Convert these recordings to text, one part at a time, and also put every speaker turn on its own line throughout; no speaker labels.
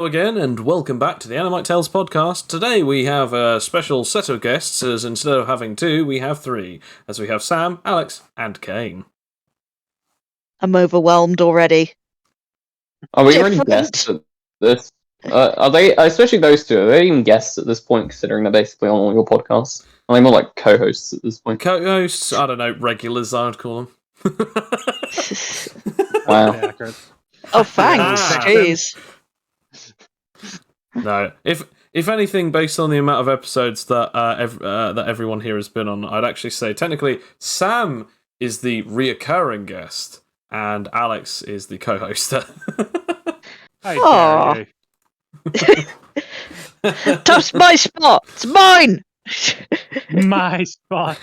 Again, and welcome back to the Animite Tales podcast. Today we have a special set of guests, as instead of having two, we have three, as we have Sam, Alex, and Kane.
I'm overwhelmed already.
Are we already guests at this? Are they, especially those two, are they even guests at this point, considering they're basically on all your podcasts? Are they more like co-hosts at this point?
Co-hosts, I don't know, regulars I would call them.
Wow.
Oh, thanks. Jeez.
No, if anything, based on the amount of episodes that that everyone here has been on, I'd actually say technically Sam is the reoccurring guest and Alex is the co-host.
How dare you? That's my spot. It's mine.
My spot.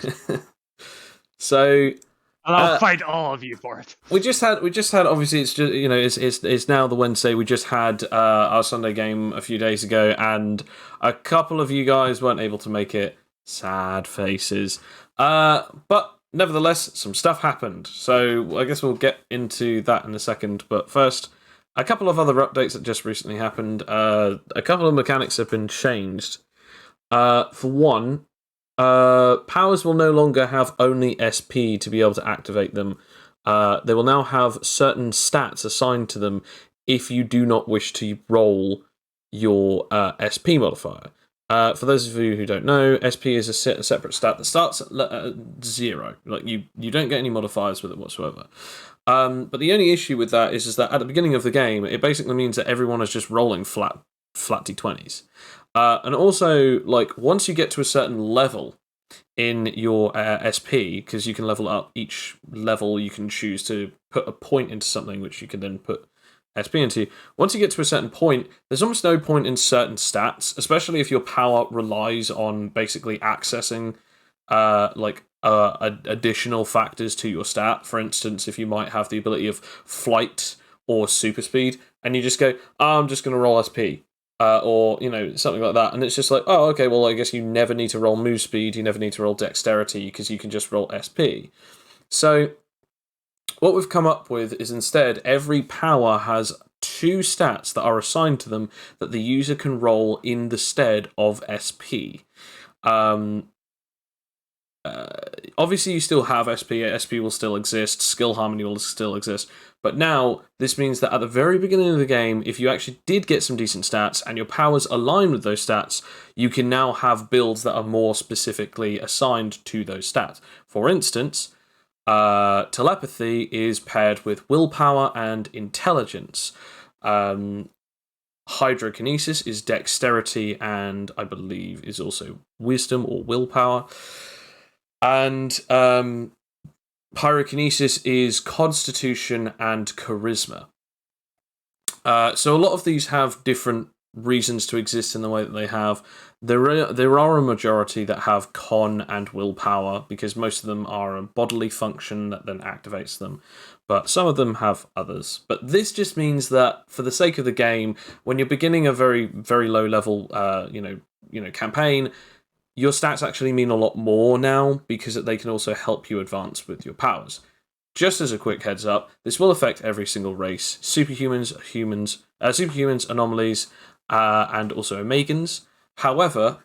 So.
And I'll fight all of you for it.
We just had obviously it's just it's now the Wednesday. We just had our Sunday game a few days ago, and a couple of you guys weren't able to make it. Sad faces. But nevertheless, some stuff happened. So I guess we'll get into that in a second. But first, a couple of other updates that just recently happened. A couple of mechanics have been changed. For one. Powers will no longer have only SP to be able to activate them. They will now have certain stats assigned to them if you do not wish to roll your SP modifier. For those of you who don't know, SP is a separate stat that starts at 0. Like you don't get any modifiers with it whatsoever. But the only issue with that is that at the beginning of the game, it basically means that everyone is just rolling flat d20s. And also, like, once you get to a certain level in your SP, because you can level up each level, you can choose to put a point into something, which you can then put SP into. Once you get to a certain point, there's almost no point in certain stats, especially if your power relies on basically accessing, additional factors to your stat. For instance, if you might have the ability of flight or super speed, and you just go, I'm just going to roll SP. Or, something like that. And it's just like, oh, okay, well, I guess you never need to roll move speed, you never need to roll dexterity, because you can just roll SP. So, what we've come up with is instead, every power has 2 stats that are assigned to them that the user can roll in the stead of SP. Obviously, you still have SP, SP will still exist, skill harmony will still exist, but now this means that at the very beginning of the game, if you actually did get some decent stats and your powers align with those stats, you can now have builds that are more specifically assigned to those stats. For instance, telepathy is paired with willpower and intelligence. Hydrokinesis is dexterity and I believe is also wisdom or willpower. And pyrokinesis is constitution and charisma. So a lot of these have different reasons to exist in the way that they have. There are a majority that have con and willpower, because most of them are a bodily function that then activates them. But some of them have others. But this just means that for the sake of the game, when you're beginning a very, very low level campaign, your stats actually mean a lot more now, because they can also help you advance with your powers. Just as a quick heads up, this will affect every single race: superhumans, humans, superhumans, anomalies, and also omegans. However,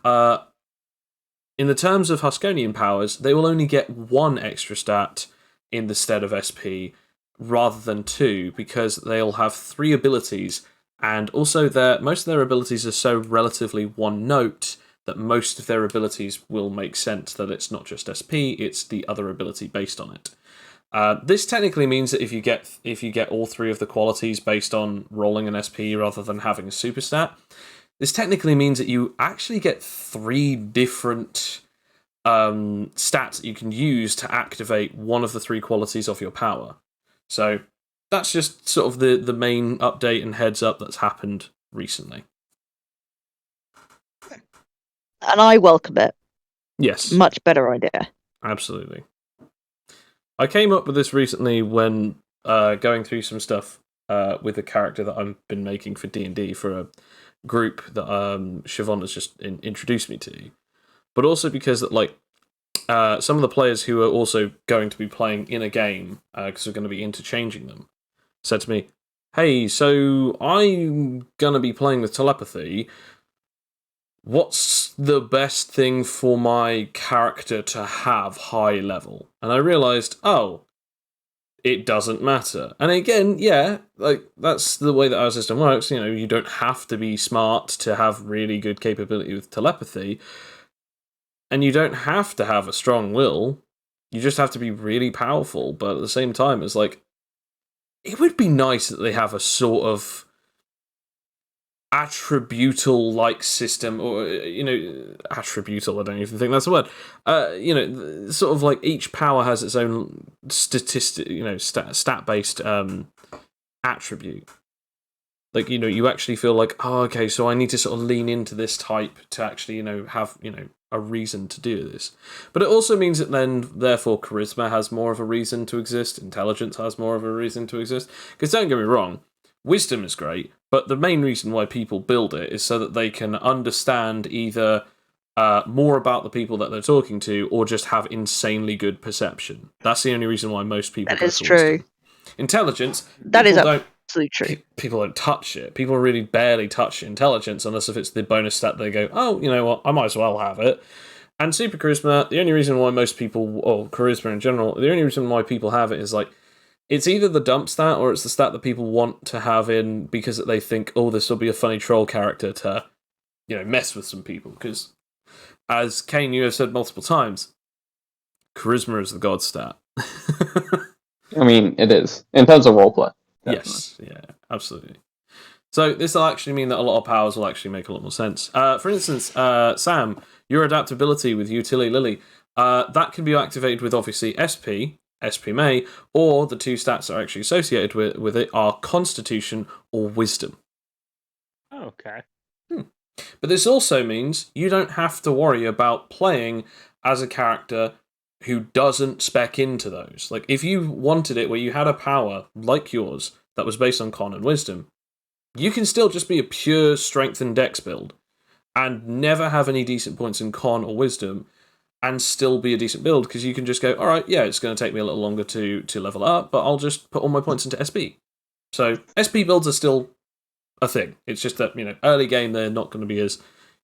in the terms of Huskonian powers, they will only get 1 extra stat in the stead of SP, rather than 2, because they'll have 3 abilities, and also most of their abilities are so relatively one-note that most of their abilities will make sense, that it's not just SP, it's the other ability based on it. This technically means that if you get all 3 of the qualities based on rolling an SP rather than having a super stat, this technically means that you actually get 3 different stats that you can use to activate one of the 3 qualities of your power. So that's just sort of the main update and heads up that's happened recently.
And I welcome it.
Yes.
Much better idea.
Absolutely. I came up with this recently when going through some stuff with a character that I've been making for D&D for a group that Siobhan has just introduced me to. But also because that, some of the players who are also going to be playing in a game, because we're going to be interchanging them, said to me, hey, so I'm gonna be playing with telepathy. What's the best thing for my character to have high level? And I realized, oh, it doesn't matter. And again, yeah, like that's the way that our system works. You know, you don't have to be smart to have really good capability with telepathy, and you don't have to have a strong will. You just have to be really powerful. But at the same time, it's like it would be nice that they have a sort of attributal like system, or attributal, I don't even think that's the word. Sort of like each power has its own statistic, stat based attribute. Like, you actually feel like, oh, okay, so I need to sort of lean into this type to actually, have, a reason to do this. But it also means that then, therefore, charisma has more of a reason to exist, intelligence has more of a reason to exist. Because don't get me wrong, wisdom is great, but the main reason why people build it is so that they can understand either more about the people that they're talking to, or just have insanely good perception. That's the only reason why most people
That is true.
Wisdom. Intelligence,
That is
don't
absolutely true.
people don't touch it. People really barely touch intelligence unless if it's the bonus stat they go, oh, you know what, I might as well have it. And super charisma, the only reason why most people, or charisma in general, the only reason why people have it is like, it's either the dump stat or it's the stat that people want to have in because they think, oh, this will be a funny troll character to, mess with some people. Because, as Kane, you have said multiple times, charisma is the god stat.
I mean, it is in terms of roleplay.
Yes, yeah, absolutely. So this will actually mean that a lot of powers will actually make a lot more sense. For instance, Sam, your adaptability with Utility Lily, that can be activated with obviously SP May, or the two stats that are actually associated with it are Constitution or Wisdom.
Okay.
But this also means you don't have to worry about playing as a character who doesn't spec into those. Like, if you wanted it where you had a power like yours that was based on Con and Wisdom, you can still just be a pure Strength and Dex build and never have any decent points in Con or Wisdom and still be a decent build, because you can just go, alright, yeah, it's going to take me a little longer to level up, but I'll just put all my points into SP. So, SP builds are still a thing. It's just that, early game they're not going to be as,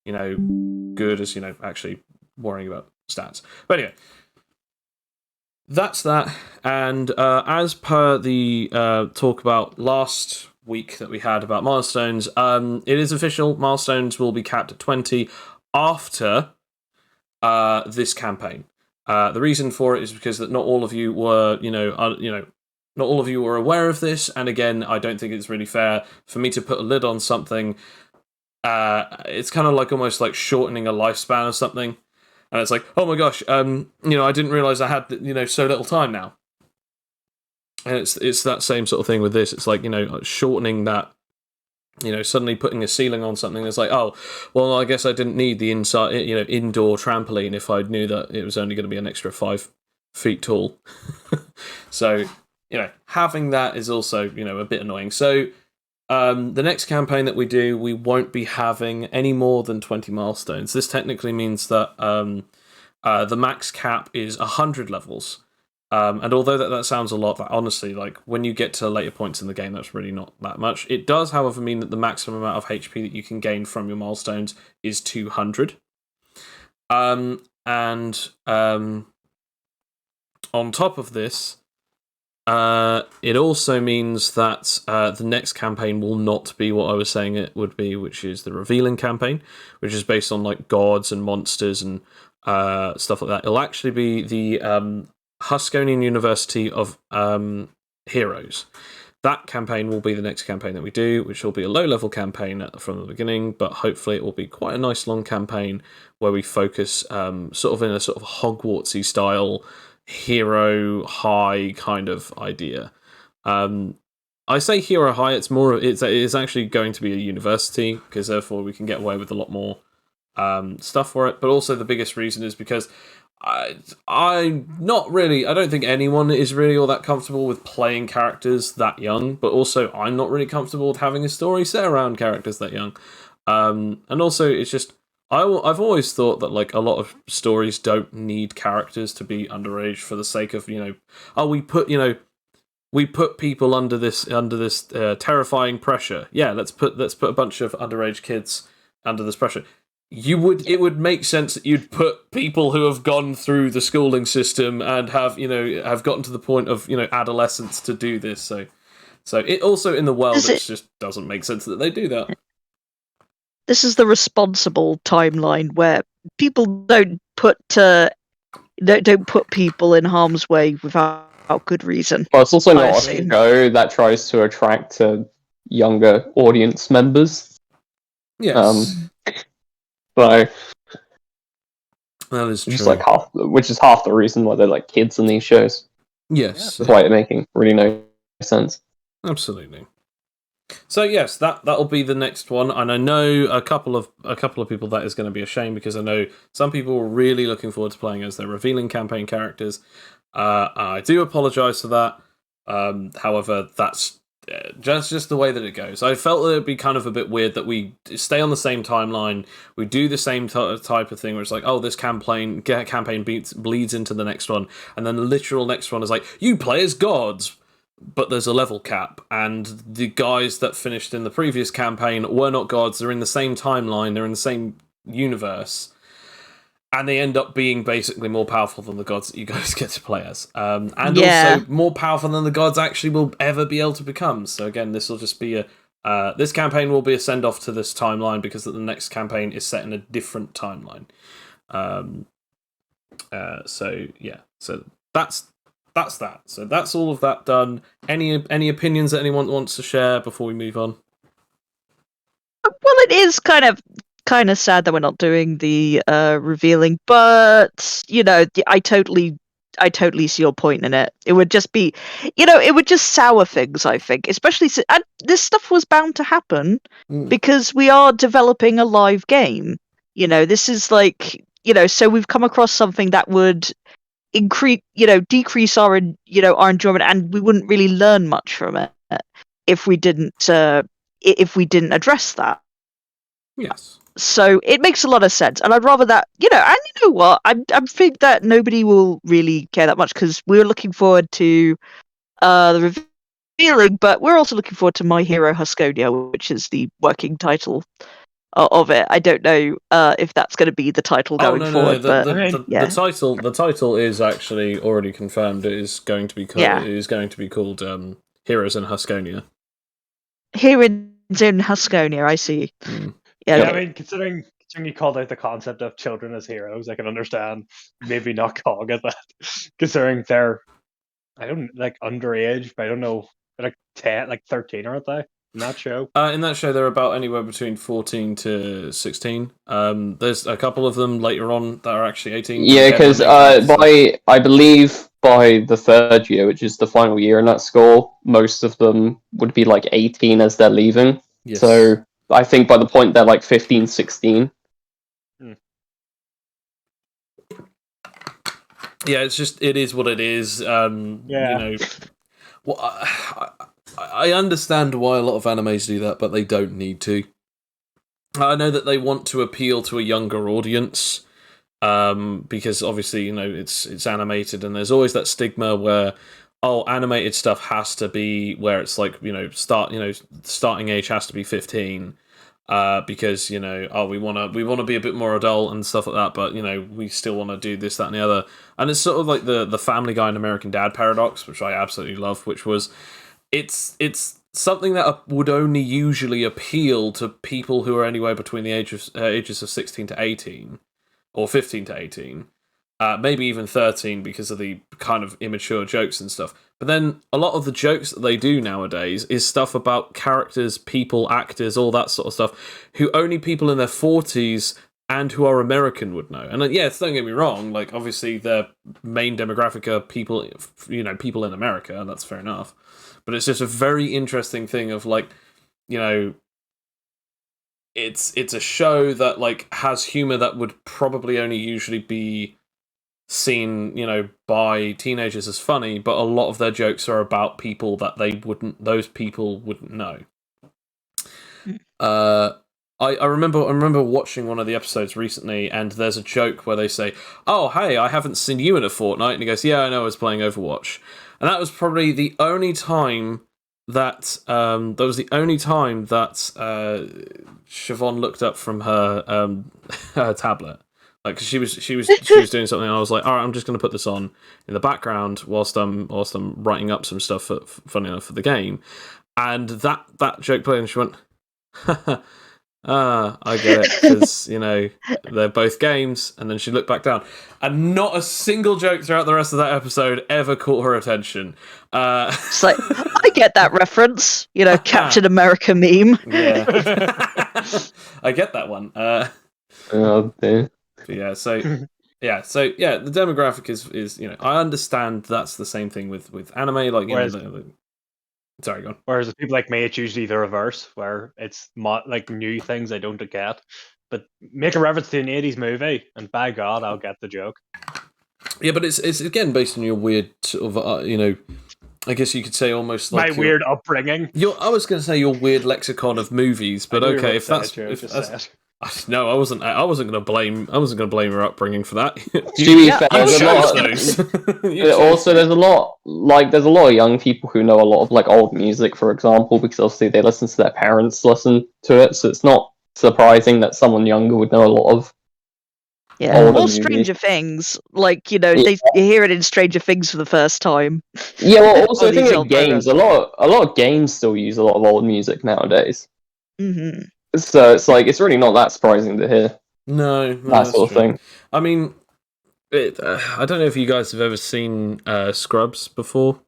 good as, actually worrying about stats. But anyway, that's that. And as per the talk about last week that we had about milestones, it is official. Milestones will be capped at 20 after this campaign. The reason for it is because that not all of you were, not all of you were aware of this. And again, I don't think it's really fair for me to put a lid on something. It's kind of like almost like shortening a lifespan of something. And it's like, oh my gosh, I didn't realize I had, so little time now. And it's that same sort of thing with this. It's like, shortening that, suddenly putting a ceiling on something. It's like, oh, well, I guess I didn't need the indoor trampoline if I knew that it was only going to be an extra 5 feet tall. So, having that is also, a bit annoying. So, the next campaign that we do, we won't be having any more than 20 milestones. This technically means that the max cap is 100 levels. And although that sounds a lot, that honestly, like, when you get to later points in the game, that's really not that much. It does, however, mean that the maximum amount of HP that you can gain from your milestones is 200. On top of this, it also means that the next campaign will not be what I was saying it would be, which is the Revealing campaign, which is based on like gods and monsters and stuff like that. It'll actually be the Huskonian University of Heroes. That campaign will be the next campaign that we do, which will be a low-level campaign from the beginning, but hopefully it will be quite a nice long campaign where we focus sort of in a sort of Hogwartsy style hero high kind of idea. I say hero high, it's actually going to be a university, because therefore we can get away with a lot more stuff for it. But also the biggest reason is because I don't think anyone is really all that comfortable with playing characters that young, but also I'm not really comfortable with having a story set around characters that young. And also it's just, I've always thought that like a lot of stories don't need characters to be underage for the sake of, we put, we put people under this terrifying pressure. Yeah, let's put a bunch of underage kids under this pressure. It would make sense that you'd put people who have gone through the schooling system and have gotten to the point of adolescence to do this. So it also in the world it just doesn't make sense that they do that.
This is the responsible timeline where people don't put people in harm's way without good reason.
Well, it's also not a show that tries to attract younger audience members.
Yes.
So
that is true.
Just like which is half the reason why they're like kids in these shows.
Yes.
Despite it making really no sense.
Absolutely. So yes, that'll be the next one, and I know a couple of people that is going to be a shame because I know some people are really looking forward to playing as their revealing campaign characters. I do apologise for that. However, that's just the way that it goes. I felt that it'd be kind of a bit weird that we stay on the same timeline, we do the same type of thing where it's like, oh, this campaign bleeds into the next one, and then the literal next one is like, you play as gods, but there's a level cap, and the guys that finished in the previous campaign were not gods, they're in the same timeline, they're in the same universe, and they end up being basically more powerful than the gods that you guys get to play as. Also more powerful than the gods actually will ever be able to become. So again, this will just be this campaign will be a send-off to this timeline because the next campaign is set in a different timeline. So that's that. So that's all of that done. Any opinions that anyone wants to share before we move on?
Well, it is kind of sad that we're not doing the revealing, but I totally see your point in it. It would just be, it would just sour things, I think, especially and this stuff was bound to happen because we are developing a live game. This is like, so we've come across something that would decrease our enjoyment, and we wouldn't really learn much from it if we didn't address that.
Yes.
So it makes a lot of sense, and I'd rather that, and you know what, I think that nobody will really care that much because we're looking forward to the revealing, but we're also looking forward to My Hero Husconia, which is the working title of it. I don't know if that's going to be the title going forward.
The title is actually already confirmed. It is going to be called. Yeah. It is going to be called Heroes in Husconia.
Heroes in Husconia. I see.
Yeah, I mean, considering you called out the concept of children as heroes, I can understand maybe not calling it that. Considering they're, I don't underage, but I don't know, they're 10, 13, aren't they? In that show?
In that show, they're about anywhere between 14 to 16. There's a couple of them later on that are actually 18.
Yeah, because I believe by the third year, which is the final year in that school, most of them would be 18 as they're leaving. Yes. So I think by the point they're 15, 16.
Yeah, it is what it is. I understand why a lot of animes do that, but they don't need to. I know that they want to appeal to a younger audience, because obviously, it's animated, and there's always that stigma where, animated stuff has to be where it's starting age has to be 15, because we want to be a bit more adult and stuff like that, but we still want to do this, that, and the other, and it's sort of like the Family Guy and American Dad paradox, which I absolutely love, which was. It's something that would only usually appeal to people who are anywhere between the ages of 16 to 18, or 15 to 18, maybe even 13 because of the kind of immature jokes and stuff. But then a lot of the jokes that they do nowadays is stuff about characters, people, actors, all that sort of stuff, who only people in their 40s and who are American would know. And yes, don't get me wrong, obviously their main demographic are people, people in America, and that's fair enough. But it's just a very interesting thing of it's a show that has humor that would probably only usually be seen by teenagers as funny, but a lot of their jokes are about people that those people wouldn't know. I remember watching one of the episodes recently, and there's a joke where they say, "Oh, hey, I haven't seen you in a fortnight," and he goes, "Yeah, I know, I was playing Overwatch." and that was probably the only time that Siobhan looked up from her her tablet. Like, 'cause she was doing something, and I was like, all right, I'm just going to put this on in the background whilst I'm writing up some stuff funny enough for the game, and that joke played, and she went, I get it, because they're both games, and then she looked back down, and not a single joke throughout the rest of that episode ever caught her attention.
It's like, I get that reference, Captain America meme.
Yeah, I get that one.
Oh dear.
So the demographic is I understand that's the same thing with anime, like sorry, go on.
Whereas with people like me, it's usually the reverse, where it's like new things I don't get, but make a reference to an 80s movie, and by God, I'll get the joke.
Yeah, but it's again based on your weird sort of I guess you could say almost like
my weird upbringing.
I was going to say your weird lexicon of movies, but okay, if that's no, I wasn't going to blame her upbringing for that.
There's a lot of young people who know a lot of like old music, for example, because obviously they listen to their parents listen to it, so it's not surprising that someone younger would know a lot of
or Stranger Things, like you hear it in Stranger Things for the first time.
Yeah, well, also I think in games, a lot of games still use a lot of old music nowadays.
Mm-hmm.
So it's like it's really not that surprising to hear.
No,
that sort of thing.
I mean, I don't know if you guys have ever seen Scrubs before.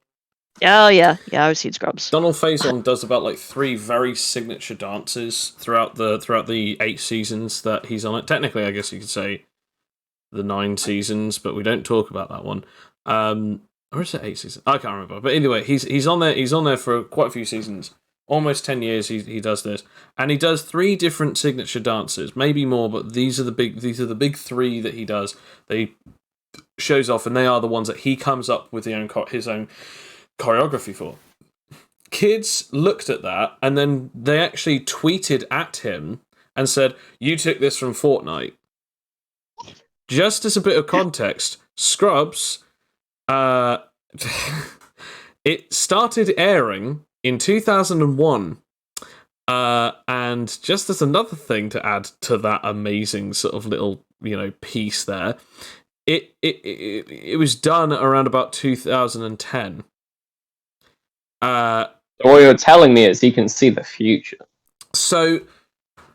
Oh yeah, I've seen Scrubs.
Donald Faison does about like 3 very signature dances throughout the 8 seasons that he's on it. Technically, I guess you could say the 9 seasons, but we don't talk about that one. Or is it 8 seasons? I can't remember. But anyway, he's on there. He's on there for quite a few seasons. Almost 10 years he does this, and he does 3 different signature dances, maybe more, but these are the big 3 that he does. They shows off, and they are the ones that he comes up with his own choreography for. Kids looked at that, and then they actually tweeted at him and said, "You took this from Fortnite." Just as a bit of context, Scrubs, it started airing in 2001, and just as another thing to add to that amazing sort of little piece there, it was done around about 2010.
What you're telling me is he can see the future.
So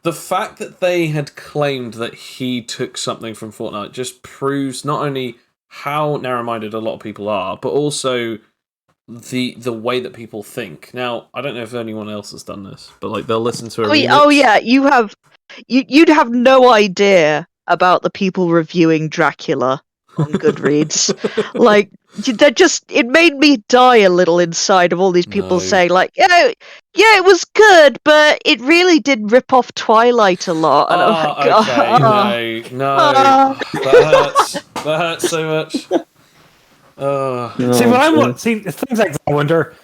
the fact that they had claimed that he took something from Fortnite just proves not only how narrow-minded a lot of people are, but also the way that people think. Now, I don't know if anyone else has done this, but like they'll listen to a remix.
Oh yeah, you'd have no idea about the people reviewing Dracula on Goodreads. Like it made me die a little inside of all these people saying like, yeah, it was good, but it really did rip off Twilight a lot. And I'm like,
that hurts so much.
See, things like that, I wonder,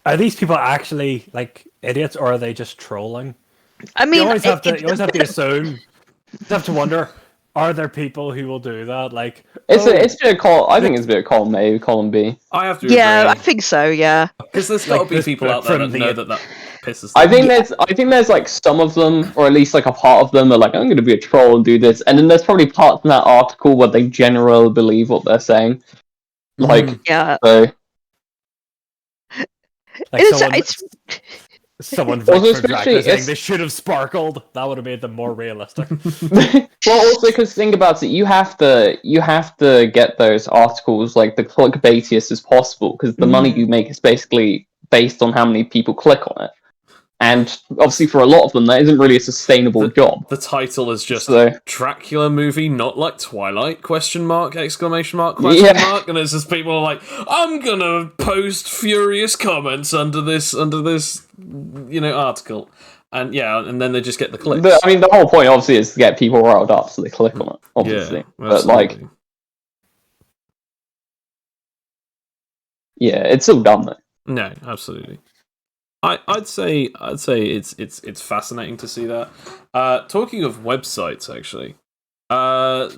are these people actually like idiots, or are they just trolling?
I mean,
you always have to assume. You have to wonder: are there people who will do that? Like,
it's a bit of call. I think it's a bit of column A, column B.
I have to. Agree.
I think so. Yeah,
because there's got to be people out there that know that pisses them.
I think there's like some of them, or at least like a part of them, are like, I'm going to be a troll and do this, and then there's probably parts in that article where they generally believe what they're saying. Like,
yeah.
So,
like someone voted for Dracula saying they should have sparkled. That would have made them more realistic.
Well, also because think about it, you have to get those articles like the clickbaitiest as possible, because the money you make is basically based on how many people click on it. And obviously, for a lot of them, that isn't really a sustainable job.
The title is just Dracula movie, not like Twilight? ? Exclamation mark? Question mark? And it's just people like, I'm gonna post furious comments under this, article, and and then they just get the clicks.
The whole point obviously is to get people riled up, so they click on it. Obviously, but like, it's all dumb though.
No, absolutely. I'd say it's fascinating to see that. Talking of websites, actually, the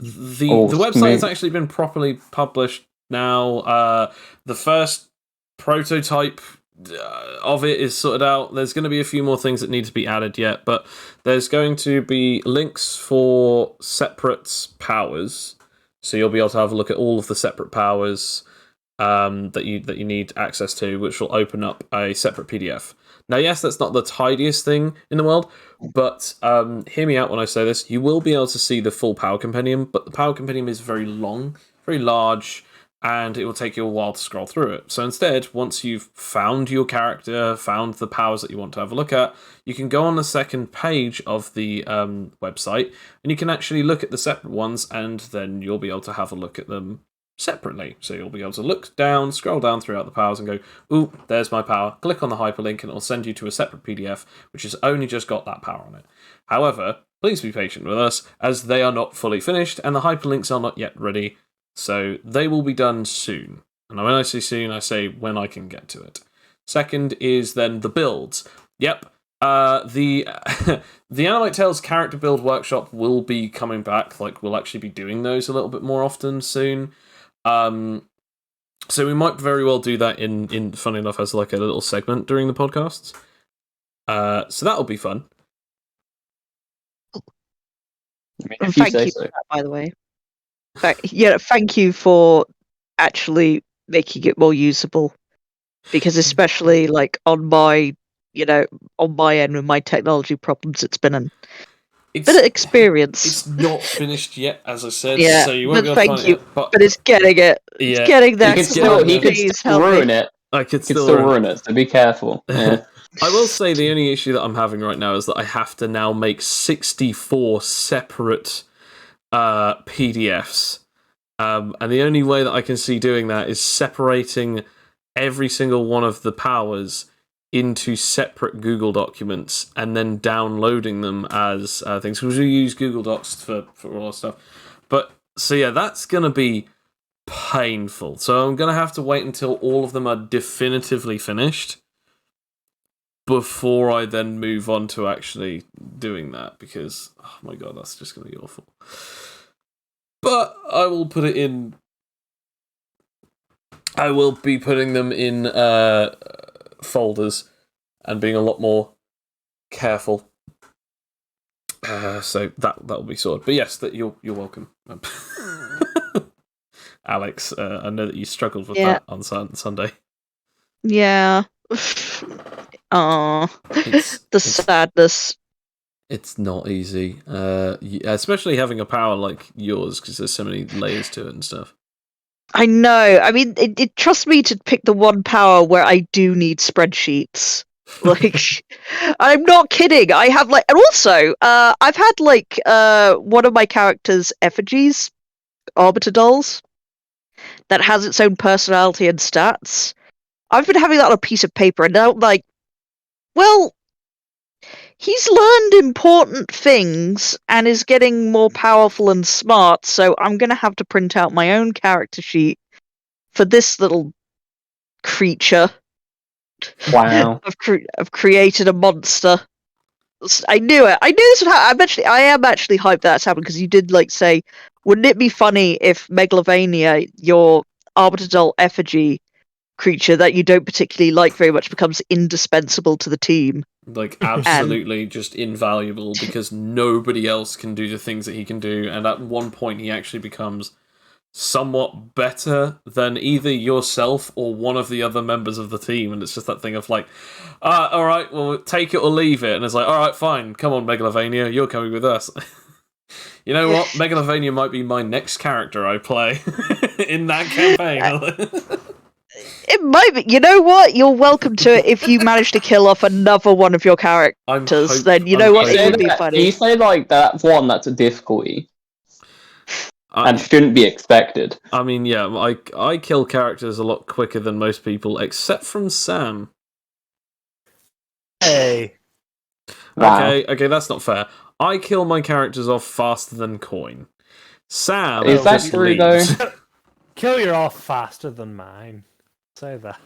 website has actually been properly published now. The first prototype of it is sorted out. There's going to be a few more things that need to be added yet, but there's going to be links for separate powers, so you'll be able to have a look at all of the separate powers that you need access to, which will open up a separate PDF. Now, yes, that's not the tidiest thing in the world, but hear me out when I say this. You will be able to see the full power compendium, but the power compendium is very long, very large, and it will take you a while to scroll through it. So instead, once you've found your character, found the powers that you want to have a look at, you can go on the second page of the website, and you can actually look at the separate ones, and then you'll be able to have a look at them separately. So you'll be able to look down, scroll down throughout the powers and go, ooh, there's my power. Click on the hyperlink and it'll send you to a separate PDF, which has only just got that power on it. However, please be patient with us, as they are not fully finished and the hyperlinks are not yet ready. So they will be done soon. And when I say soon, I say when I can get to it. Second is then the builds. Yep. The Animite Tales character build workshop will be coming back. Like, we'll actually be doing those a little bit more often soon. So we might very well do that in funny enough, as like a little segment during the podcasts. So that'll be fun.
I mean, if you
Thank
say
you
so.
for that, by the way. Thank you for actually making it more usable. Because especially like on my end with my technology problems, it's been an bit of experience.
It's not finished yet, as I said,
Yeah,
so you won't be able
but
to find
thank you.
it yet. But
it's getting it.
yeah,
It's getting there.
He could
Please
still
help me.
ruin it.
I could
He could
still
still ruin it, so be careful. Yeah.
I will say the only issue that I'm having right now is that I have to now make 64 separate PDFs. And the only way that I can see doing that is separating every single one of the powers into separate Google documents and then downloading them as things. Because we use Google Docs for all our stuff. But, so yeah, that's going to be painful. So I'm going to have to wait until all of them are definitively finished before I then move on to actually doing that. Because, oh my god, that's just going to be awful. But I will put it in... I will be putting them in folders and being a lot more careful. So that will be sorted. But yes, that you're welcome, Alex. I know that you struggled with that on Sunday.
Yeah. Oh, the sadness.
It's not easy, especially having a power like yours, because there's so many layers to it and stuff.
I know. I mean, it trusts me to pick the one power where I do need spreadsheets. Like, I'm not kidding. I have like, and also, I've had like one of my characters' effigies, arbiter dolls, that has its own personality and stats. I've been having that on a piece of paper, and now I'm like, well, he's learned important things and is getting more powerful and smart, so I'm going to have to print out my own character sheet for this little creature.
Wow.
I've created a monster. I knew it. I knew this would happen. I am actually hyped that's happened, because you did like say, wouldn't it be funny if Megalovania, your arbiter doll effigy creature that you don't particularly like very much, becomes indispensable to the team?
Like, absolutely just invaluable, because nobody else can do the things that he can do, and at one point he actually becomes somewhat better than either yourself or one of the other members of the team, and it's just that thing of like, alright, well, take it or leave it, and it's like, alright, fine, come on, Megalovania, you're coming with us. You know what? Megalovania might be my next character I play in that campaign.
It might be. You know what? You're welcome to it if you manage to kill off another one of your characters. Then you know what? It would be funny.
You say like that one that's a difficulty and shouldn't be expected.
I mean, yeah, I kill characters a lot quicker than most people, except from Sam.
Hey.
Wow.
Okay, that's not fair. I kill my characters off faster than Coin. Sam
is that
just
true
leaves.
though?
Kill your off faster than mine. Say that.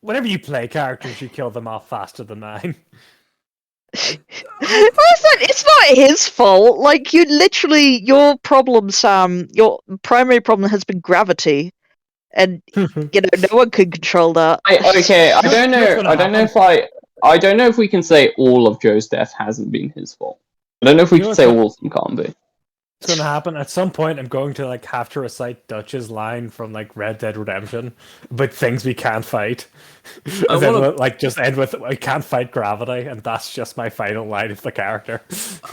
Whenever you play characters, you kill them off faster than mine.
It's not his fault. Like, you literally, your problem, Sam, your primary problem has been gravity. And, no one can control that.
I don't
What's
know.
gonna
I don't know
happen?
I don't know if we can say all of Joe's death hasn't been his fault. I don't know if we
You know
can
what's
say
gonna-
all of them can't be.
What's going to happen at some point? I'm going to have to recite Dutch's line from Red Dead Redemption about things we can't fight. And then we'll just end with "I can't fight gravity," and that's just my final line of the character.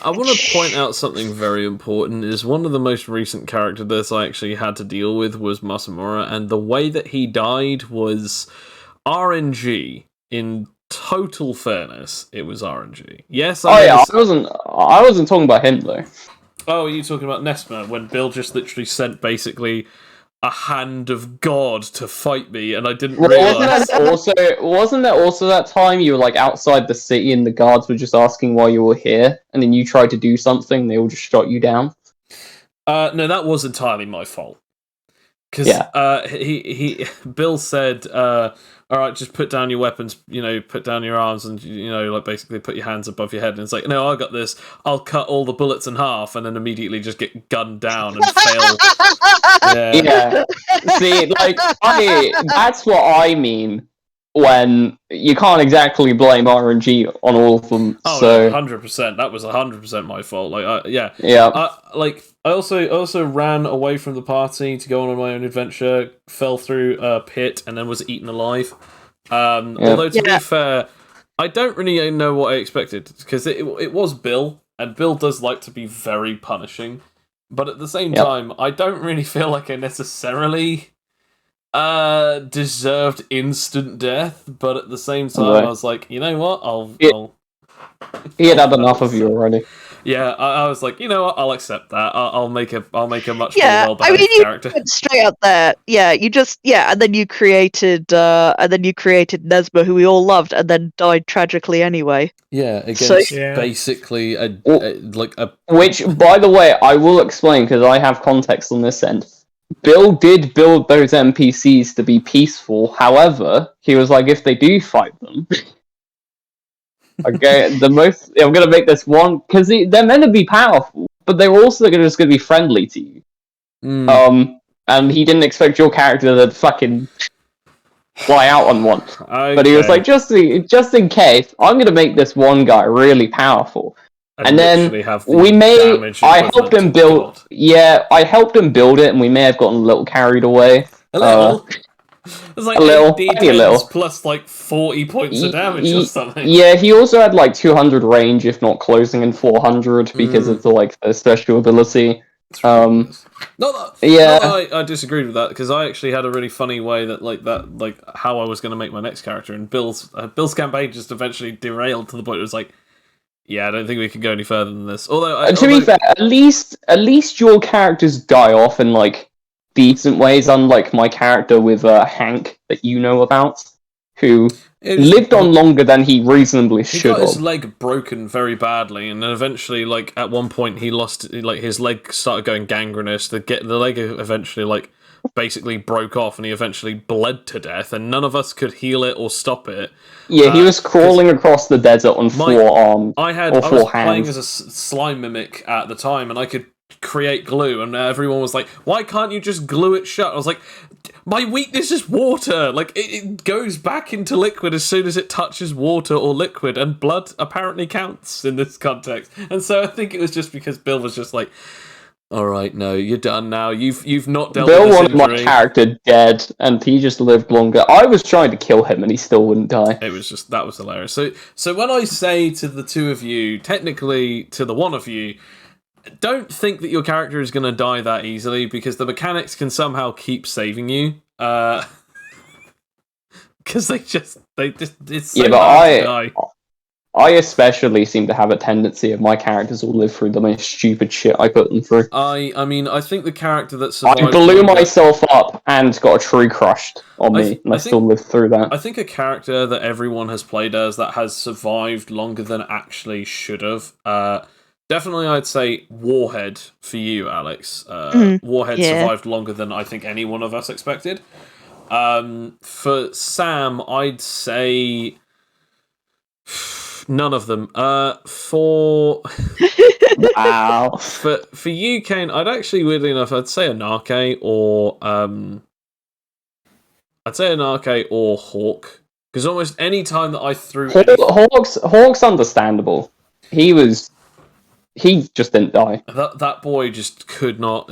I want to point out something very important. Is one of the most recent character deaths I actually had to deal with was Masamura, and the way that he died was RNG. In total fairness, it was RNG. Yes,
I wasn't talking about him though.
Oh, are you talking about Nesma, when Bill just literally sent basically a hand of God to fight me, and I didn't realise.
Wasn't there also that time you were outside the city and the guards were just asking why you were here, and then you tried to do something, they all just shot you down?
No, that was entirely my fault. Because Bill said, all right, just put down your weapons, put down your arms, and basically put your hands above your head. And it's like, no, I got this. I'll cut all the bullets in half, and then immediately just get gunned down and fail.
Yeah. See, that's what I mean when you can't exactly blame RNG on all of them.
Oh,
so
100%. That was 100% my fault.
Yeah.
I also ran away from the party to go on my own adventure, fell through a pit, and then was eaten alive. Although, to be fair, I don't really know what I expected, because it was Bill, and Bill does like to be very punishing. But at the same time, I don't really feel like I necessarily deserved instant death. But at the same time, I was like, you know what?
He had enough of you already.
Yeah, I was like, you know what? I'll accept that. I'll make a much more well-behaved character.
You went straight out there. Yeah, and then you created Nesma, who we all loved, and then died tragically anyway.
Yeah, against basically
Which, by the way, I will explain because I have context on this end. Bill did build those NPCs to be peaceful. However, he was like, if they do fight them. Okay, I'm gonna make this one because they're meant to be powerful, but they're also just gonna be friendly to you. And he didn't expect your character to fucking fly out on one, but he was like, just in case, I'm gonna make this one guy really powerful. And then I helped him build. Yeah, I helped him build it, and we may have gotten a little carried away.
A little. It's like 8 D10s plus 40 points of damage or something.
Yeah, he also had 200 range, if not closing, and 400 because of the special ability.
Not that I disagreed with that, because I actually had a really funny way that how I was going to make my next character, and Bill's campaign just eventually derailed to the point it was like, yeah, I don't think we can go any further than this. Although,
to be fair, at least your characters die off in decent ways, unlike my character with Hank that you know about, who lived on longer than he reasonably should have.
He got his leg broken very badly, and then eventually, at one point, he lost, his leg started going gangrenous. The leg eventually, basically broke off, and he eventually bled to death, and none of us could heal it or stop it.
Yeah, he was crawling across the desert on 4 arms.
I was playing as a slime mimic at the time, and I could create glue, and everyone was like, why can't you just glue it shut? I was like, my weakness is water. It goes back into liquid as soon as it touches water or liquid, and blood apparently counts in this context. And so I think it was just because Bill was just like, all right, no, you're done now. You've not dealt with this injury.
Bill wanted my character dead, and he just lived longer. I was trying to kill him, and he still wouldn't die.
That was hilarious. So when I say to the two of you, technically to the one of you, don't think that your character is going to die that easily, because the mechanics can somehow keep saving you. Because it's so hard to die.
I especially seem to have a tendency of my characters will live through the most stupid shit I put them through.
I mean, I think the character that survived...
I blew myself up and got a tree crushed on me, and I still lived through that.
I think a character that everyone has played as that has survived longer than actually should have... definitely, I'd say Warhead for you, Alex. Warhead survived longer than I think any one of us expected. For Sam, I'd say... None of them. For
Wow.
for you, Kane, I'd actually, weirdly enough, I'd say Anarche or Hawk, because almost any time that I threw
Hawk's understandable. He just didn't die.
that boy just could not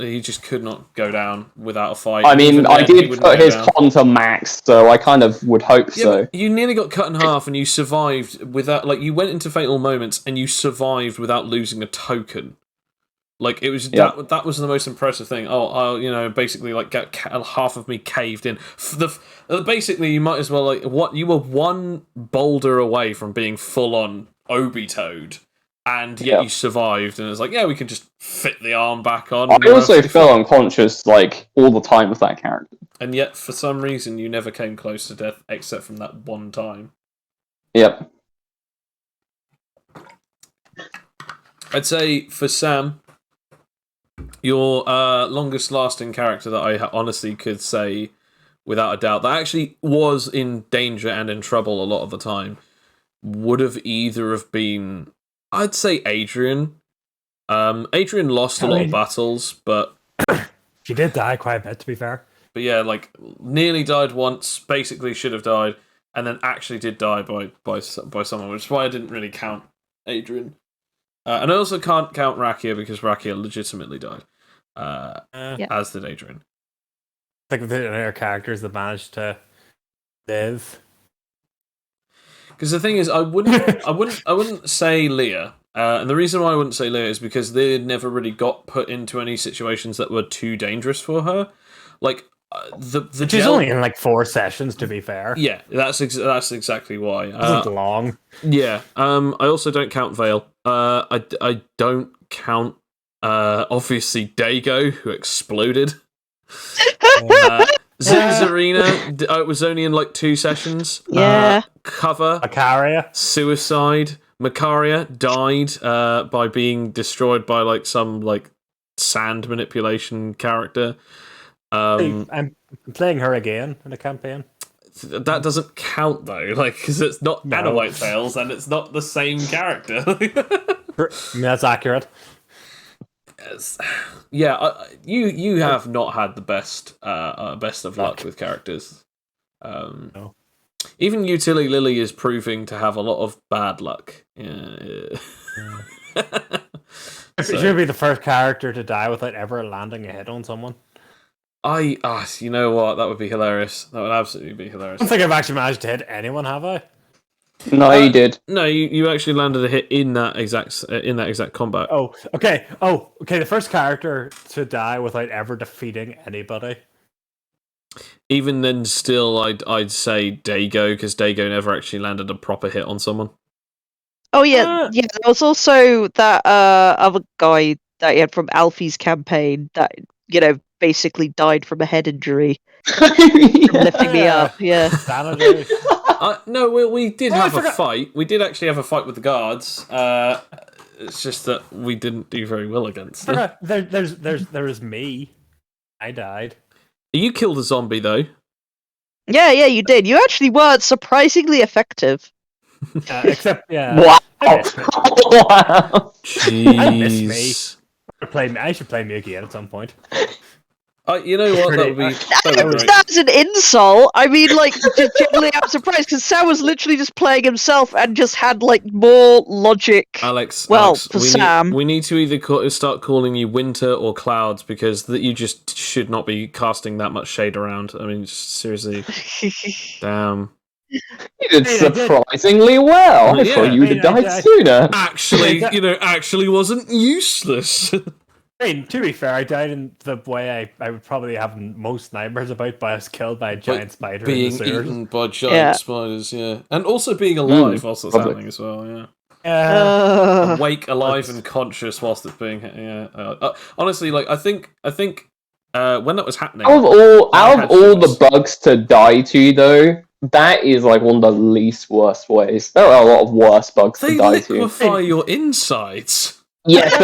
go down without a fight.
I mean,
Even
I
then, he
did
wouldn't
put
go
his
down.
con to max, so I kind of would hope
Yeah,
so.
but you nearly got cut in half, and you survived without. Like, you went into Fatal Moments, and you survived without losing a token. Like, it was that was the most impressive thing. Basically, like, get half of me caved in. Basically, you might as well, like, you were one boulder away from being full on Obitoad, and yet you survived. And it's like, yeah, we can just fit the arm back on.
I also fell unconscious like all the time with that character.
And yet, for some reason, you never came close to death, except from that one time.
Yep.
I'd say for Sam, your longest lasting character that I honestly could say without a doubt that actually was in danger and in trouble a lot of the time would have either have been, I'd say, Adrian. Adrian lost a lot of battles, but
she did die quite a bit, to be fair.
But yeah, like, nearly died once, basically should have died, and then actually did die by someone, which is why I didn't really count Adrian. And I also can't count Rakia, because Rakia legitimately died, as did Adrian.
I think the other characters that managed to live.
Because the thing is, I wouldn't say Leah. And the reason why I wouldn't say Leah is because they never really got put into any situations that were too dangerous for her. Like,
She's only in like 4 sessions, to be fair.
Yeah, that's exactly why.
It wasn't long.
Yeah. I also don't count Vale. I don't count obviously Dago, who exploded. Zarina was only in like 2 sessions.
Yeah.
Cover.
Macaria.
Suicide. Macaria died by being destroyed by like some like sand manipulation character.
I'm playing her again in a campaign.
That doesn't count though, like, because it's not Animite Tales and it's not the same character.
That's accurate.
Yes. Yeah, you have not had the best of luck with characters.
No.
Even Utility Lily is proving to have a lot of bad luck. Yeah.
She should be the first character to die without ever landing a hit on someone.
You know what? That would be hilarious. That would absolutely be hilarious.
I don't think I've actually managed to hit anyone, have I?
No, you did.
No, you actually landed a hit in that exact combat.
Oh, okay. The first character to die without ever defeating anybody.
Even then, still, I'd say Dago, because Dago never actually landed a proper hit on someone.
Oh yeah, there was also that other guy that he had from Alfie's campaign that basically died from a head injury. From lifting me up, yeah.
Sanity.
No, we did have a fight. We did actually have a fight with the guards. It's just that we didn't do very well against them.
There's me. I died.
You killed a zombie, though.
Yeah, you did. You actually were surprisingly effective.
Except, yeah.
Wow.
Wow.
Jeez.
I miss me. I should play me again at some point.
You know what? That would be great.
That's an insult. I mean, like, genuinely, I'm surprised because Sam was literally just playing himself and just had like more logic.
Alex,
Sam,
we need to either start calling you Winter or Clouds, because you just should not be casting that much shade around. I mean, seriously, damn.
You did surprisingly well. I thought you would have died sooner.
Actually wasn't useless.
I mean, to be fair, I died in the way I would probably have most nightmares about, but I was killed by a giant spider
being
in the sewers.
eaten by giant spiders, yeah. And also being alive whilst it's happening as well, yeah. Awake, alive, and conscious whilst it's being, honestly, like, I think when that was happening...
Out of all the bugs to die to, though, that is, like, one of the least worst ways. There are a lot of worse bugs to die to.
They liquefy your insides.
Yes,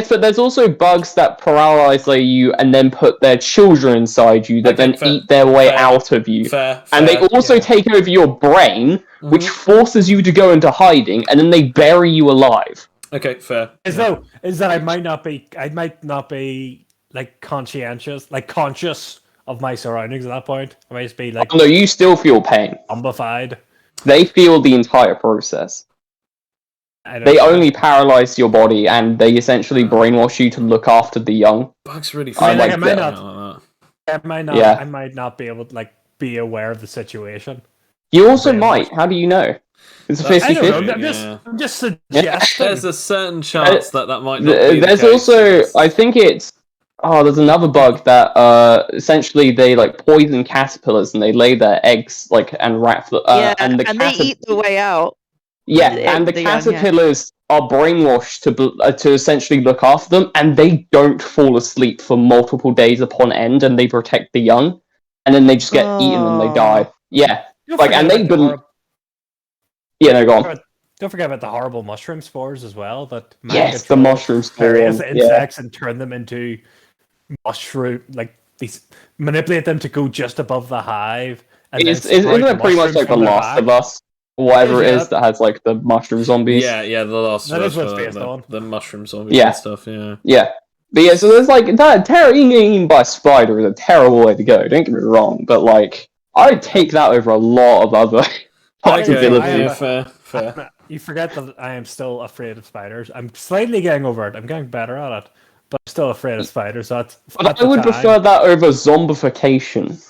but there's also bugs that paralyze you and then put their children inside you that then eat their way out of you. And they also take over your brain, which forces you to go into hiding, and then they bury you alive.
Okay, fair.
Is that I might not be like conscious of my surroundings at that point. I might just be like,
no, you still feel pain.
Zombified.
They feel the entire process. They only paralyze your body, and they essentially brainwash you to look after the young.
Bugs really.
I might not be able to like be aware of the situation.
You also might. How do you know? It's a 50-50.
I'm just suggesting.
There's a certain chance that might not be
There's
the case.
also, I think it's. Oh, there's another bug that essentially they like poison caterpillars and they lay their eggs and wrap. And
they eat the way out.
Yeah, and the caterpillars are brainwashed to essentially look after them, and they don't fall asleep for multiple days upon end, and they protect the young, and then they just get eaten and they die. Yeah, and they believe. Yeah, no, go on.
Don't forget about the horrible mushroom spores as well. That
the mushroom spores.
Insects and turn them into mushroom, like these, manipulate them to go just above the hive. And
isn't it pretty much like The Last of Us? Whatever it is that has like the mushroom zombies.
Yeah, The Last of Us.
That is what's based on.
The mushroom zombies and stuff, yeah.
Yeah. But yeah, so there's like that being eaten by a spider is a terrible way to go, don't get me wrong, but like I'd take that over a lot of other possibilities.
Fair.
You forget that I am still afraid of spiders. I'm slightly getting over it. I'm getting better at it, but I'm still afraid of spiders. But
I would prefer that over zombification.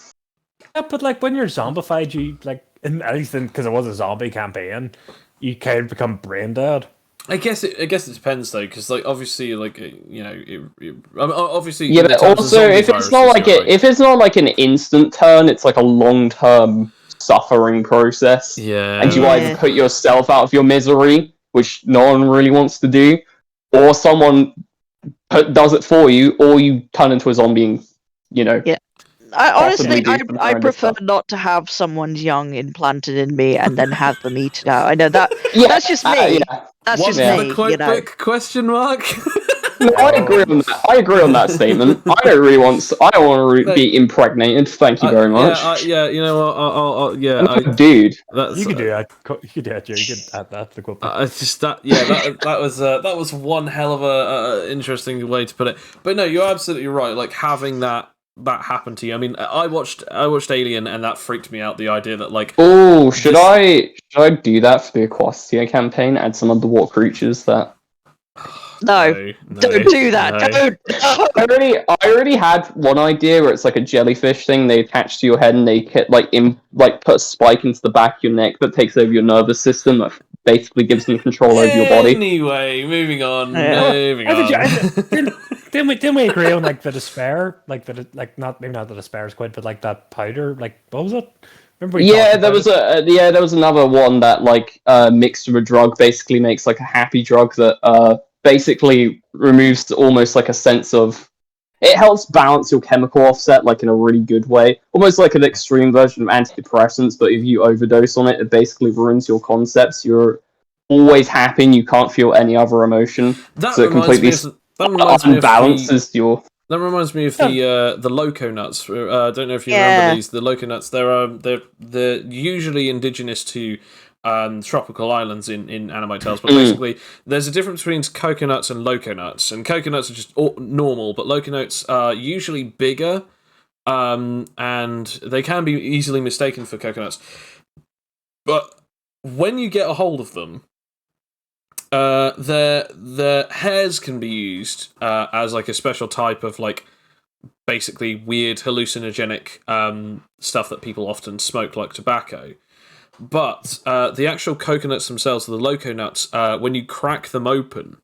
Yeah, but like when you're zombified, you like at least because it was a zombie campaign, you kind of become brain dead.
I guess it depends though, because like obviously like obviously
but also if it's not like an instant turn, it's like a long-term suffering process.
Yeah,
and you either put yourself out of your misery, which no one really wants to do, or someone does it for you, or you turn into a zombie and
I prefer not to have someone's young implanted in me and then have them eaten out. I know that. That's just me. That's just me.
Quick question mark.
No, I agree on that statement. I don't want to be impregnated. Thank you very much.
You know what?
Dude.
You could do that. You could do that. You could add that to the quote.
That was one hell of a interesting way to put it. But no, you're absolutely right. Like having that happened to you. I mean, I watched Alien, and that freaked me out. The idea that like,
should I do that for the Aquatia campaign? Add some underwater creatures that.
No, don't do that.
No.
Don't.
I already had one idea where it's like a jellyfish thing they attach to your head, and they put a spike into the back of your neck that takes over your nervous system. That basically gives them control over your body.
Anyway, moving on.
Didn't we agree on like the despair, like maybe not the despair squid, but like that powder, like what was it? Remember
there was another one that like mixed with a drug basically makes like a happy drug that basically removes almost like a sense of. It helps balance your chemical offset like in a really good way, almost like an extreme version of antidepressants. But if you overdose on it, it basically ruins your concepts. You're always happy, and you can't feel any other emotion.
That reminds me of the Loco Nuts. I don't know if you remember these. The Loco Nuts. They're usually indigenous to tropical islands in Animite Tales, but basically there's a difference between coconuts and Loco Nuts. And coconuts are just normal, but Loco Nuts are usually bigger, and they can be easily mistaken for coconuts. But when you get a hold of them, their hairs can be used as like a special type of like basically weird hallucinogenic stuff that people often smoke, like tobacco. But the actual coconuts themselves, the Loco Nuts, when you crack them open,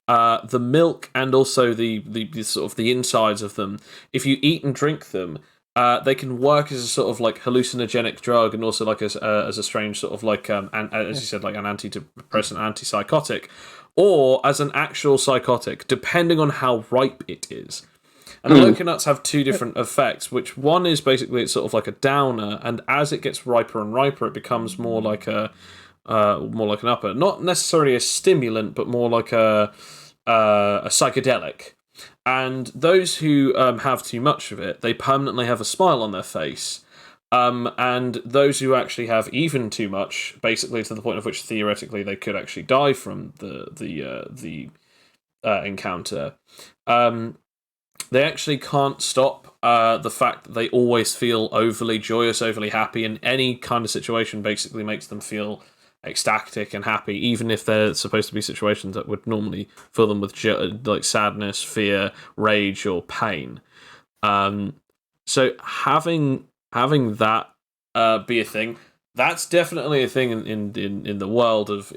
the milk and also the sort of the insides of them, if you eat and drink them, they can work as a sort of like hallucinogenic drug, and also like as a strange sort of like as you said, like an antidepressant, antipsychotic, or as an actual psychotic, depending on how ripe it is. And the Loco Nuts have two different effects, which one is basically it's sort of like a downer, and as it gets riper and riper, it becomes more like a an upper, not necessarily a stimulant, but more like a psychedelic. And those who have too much of it, they permanently have a smile on their face. And those who actually have even too much, basically to the point of which theoretically they could actually die from the encounter, they actually can't stop the fact that they always feel overly joyous, overly happy, and any kind of situation basically makes them feel ecstatic and happy, even if they're supposed to be situations that would normally fill them with like sadness, fear, rage, or pain. So having that be a thing, that's definitely a thing in the world of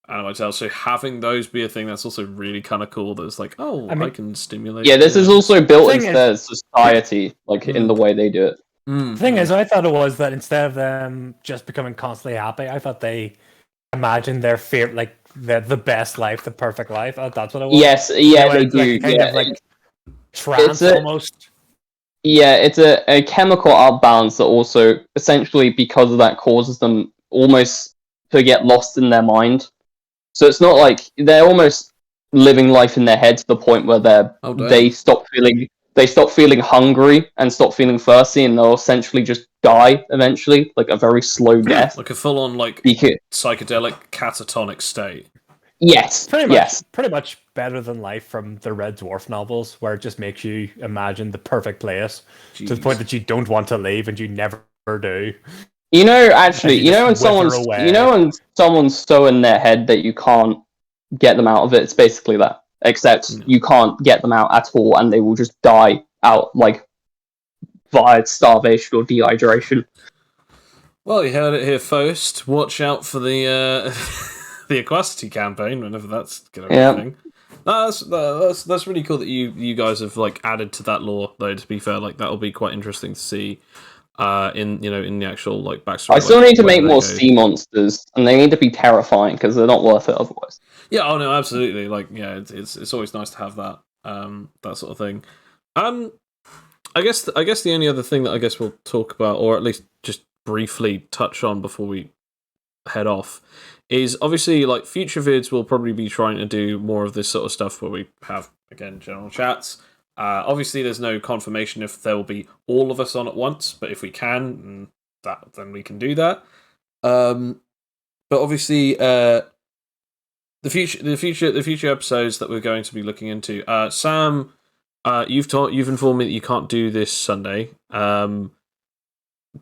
Animite Tales. So having those be a thing, that's also really kind of cool. That's like, I can stimulate.
Yeah, this is also built into their society, like in the way they do it.
The thing is, I thought it was that instead of them just becoming constantly happy, I thought they imagined their fear, like the best life, the perfect life. That's what it was.
Yes, yeah, they do.
Like, kind of like trance almost.
Yeah, it's a chemical outbalance that also essentially, because of that, causes them almost to get lost in their mind. So it's not like they're almost living life in their head to the point where they stop feeling hungry and stop feeling thirsty, and they'll essentially just die eventually, like a very slow death,
like a full-on psychedelic catatonic state.
Yes,
pretty much better than life from the Red Dwarf novels, where it just makes you imagine the perfect place to the point that you don't want to leave, and you never do.
You know, actually, when someone's so in their head that you can't get them out of it, it's basically that. Except you can't get them out at all, and they will just die out, like, via starvation or dehydration.
Well, you heard it here first. Watch out for the the Aquacity campaign whenever that's going to be a thing. That's really cool that you guys have like added to that lore, though. To be fair, like that'll be quite interesting to see. In the actual like backstory.
I still need to make more sea monsters, and they need to be terrifying because they're not worth it otherwise.
Yeah, no, absolutely. Like, yeah, it's always nice to have that that sort of thing. I guess the only other thing that I guess we'll talk about, or at least just briefly touch on before we head off, is obviously like future vids will probably be trying to do more of this sort of stuff where we have again general chats. Obviously, there's no confirmation if there will be all of us on at once, but if we can, then we can do that. But obviously, the future episodes that we're going to be looking into. Sam, you've informed me that you can't do this Sunday.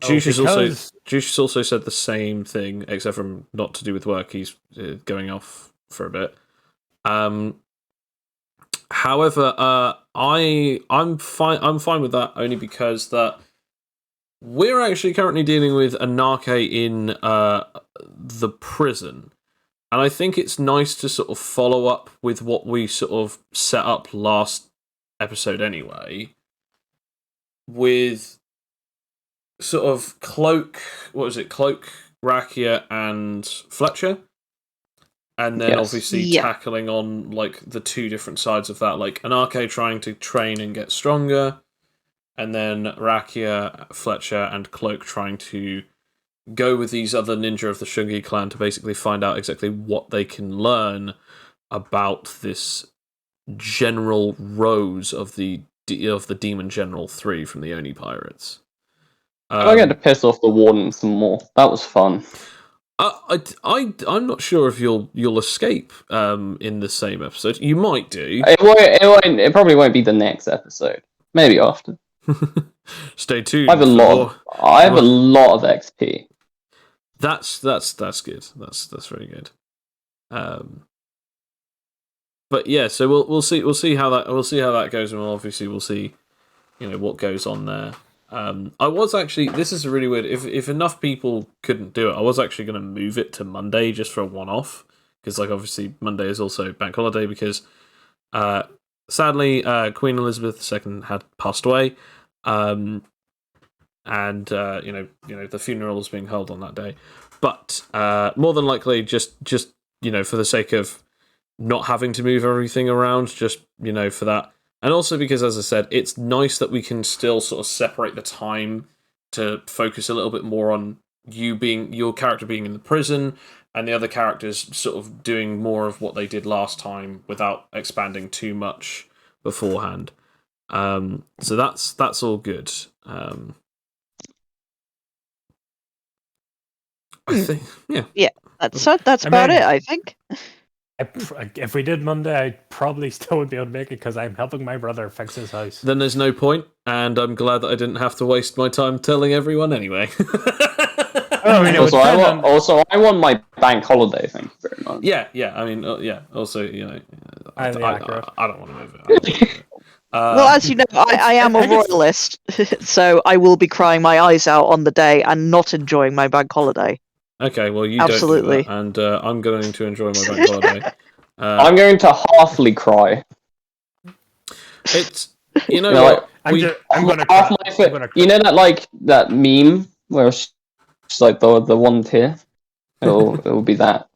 Juice has also said the same thing, except from not to do with work. He's going off for a bit. However, I'm fine with that, only because that we're actually currently dealing with Anarche in the prison, and I think it's nice to sort of follow up with what we sort of set up last episode anyway, with sort of Cloak, Rakia, and Fletcher. And then obviously tackling on like the two different sides of that, like Anarche trying to train and get stronger, and then Rakia, Fletcher, and Cloak trying to go with these other ninja of the Shungi clan to basically find out exactly what they can learn about this General Rose of the Demon General 3 from the Oni Pirates.
I get to piss off the warden some more. That was fun.
I'm not sure if you'll escape in the same episode. You might do.
It probably won't be the next episode. Maybe after.
Stay tuned.
I have a lot of XP.
That's good. That's very good. But yeah, so we'll see how that goes, and we'll see what goes on there. I was actually, this is really weird. If enough people couldn't do it, I was actually going to move it to Monday just for a one-off, because like obviously Monday is also bank holiday, because sadly Queen Elizabeth II had passed away, and the funeral is being held on that day. But more than likely, just for the sake of not having to move everything around, just for that. And also because, as I said, it's nice that we can still sort of separate the time to focus a little bit more on your character being in the prison, and the other characters sort of doing more of what they did last time without expanding too much beforehand. So that's all good. I think, yeah.
That's about it, I think.
If we did Monday, I probably still would be able to make it because I'm helping my brother fix his house.
Then there's no point, and I'm glad that I didn't have to waste my time telling everyone anyway.
Also, I want my bank holiday. Thank you very much.
Yeah. I mean, Also, I don't want to move it.
Well, as you know, I am a royalist, so I will be crying my eyes out on the day and not enjoying my bank holiday.
Okay, well, you
Absolutely.
don't do that, and I'm going to enjoy my bank holiday.
I'm going to halfly cry.
It's I'm
gonna cry.
You know that meme where it's just like the one tear. It'll be that.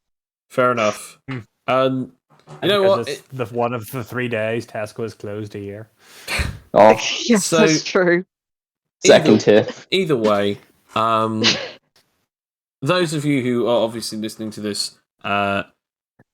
Fair enough. You know what?
It's one of the 3 days Tesco is closed a year.
Oh,
Yes, that's true.
Second tier.
Either way, those of you who are obviously listening to this,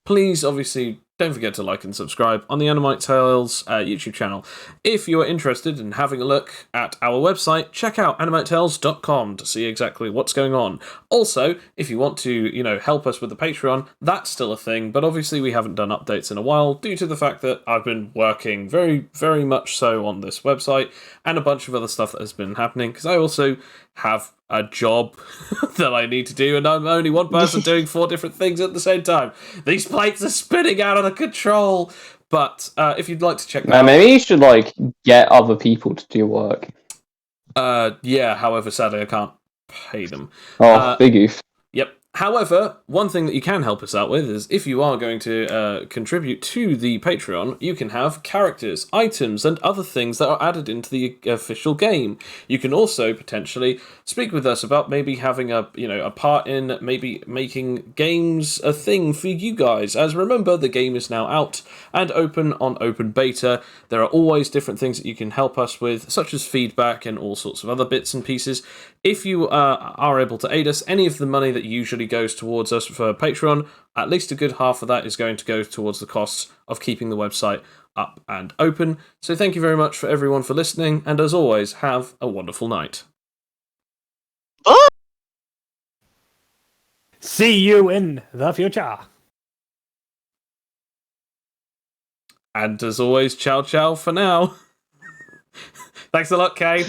please, obviously, don't forget to like and subscribe on the Animite Tales YouTube channel. If you are interested in having a look at our website, check out animitetales.com to see exactly what's going on. Also, if you want to, help us with the Patreon, that's still a thing, but obviously we haven't done updates in a while due to the fact that I've been working very, very much so on this website and a bunch of other stuff that has been happening, because I also have a job that I need to do, and I'm only one person doing 4 different things at the same time. These plates are spinning out of control. But if you'd like to check that out,
maybe you should get other people to do work.
Yeah. However, sadly, I can't pay them.
Big oof.
Yep. However, one thing that you can help us out with is if you are going to contribute to the Patreon, you can have characters, items, and other things that are added into the official game. You can also potentially speak with us about maybe having a part in maybe making games a thing for you guys. As remember, the game is now out and open on open beta. There are always different things that you can help us with, such as feedback and all sorts of other bits and pieces. If you are able to aid us, any of the money that usually goes towards us for Patreon, at least a good half of that is going to go towards the costs of keeping the website up and open. So thank you very much for everyone for listening, and as always, have a wonderful night.
See you in the future.
And as always, ciao ciao for now. Thanks a lot, Kane.